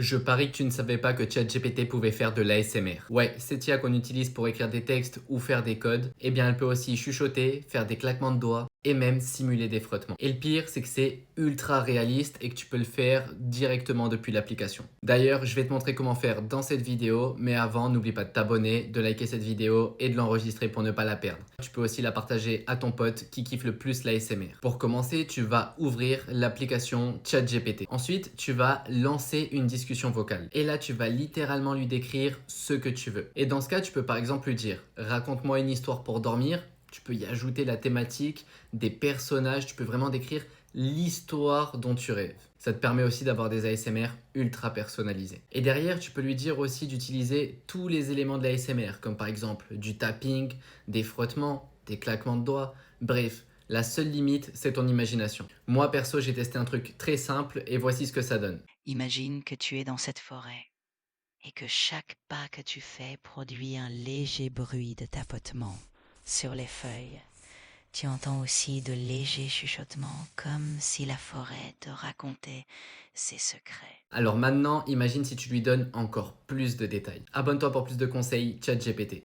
Je parie que tu ne savais pas que ChatGPT pouvait faire de l'ASMR. Ouais, cette IA qu'on utilise pour écrire des textes ou faire des codes, eh bien elle peut aussi chuchoter, faire des claquements de doigts et même simuler des frottements. Et le pire, c'est que c'est ultra réaliste et que tu peux le faire directement depuis l'application. D'ailleurs, je vais te montrer comment faire dans cette vidéo, mais avant, n'oublie pas de t'abonner, de liker cette vidéo et de l'enregistrer pour ne pas la perdre. Tu peux aussi la partager à ton pote qui kiffe le plus l'ASMR. Pour commencer, tu vas ouvrir l'application ChatGPT. Ensuite, tu vas lancer une discussion vocale. Et là, tu vas littéralement lui décrire ce que tu veux. Et dans ce cas, tu peux par exemple lui dire « Raconte-moi une histoire pour dormir ». Tu peux y ajouter la thématique, des personnages, tu peux vraiment décrire l'histoire dont tu rêves. Ça te permet aussi d'avoir des ASMR ultra personnalisés. Et derrière, tu peux lui dire aussi d'utiliser tous les éléments de l'ASMR, comme par exemple du tapping, des frottements, des claquements de doigts, bref. La seule limite, c'est ton imagination. Moi, perso, j'ai testé un truc très simple et voici ce que ça donne. Imagine que tu es dans cette forêt et que chaque pas que tu fais produit un léger bruit de tapotement sur les feuilles. Tu entends aussi de légers chuchotements comme si la forêt te racontait ses secrets. Alors maintenant, imagine si tu lui donnes encore plus de détails. Abonne-toi pour plus de conseils ChatGPT.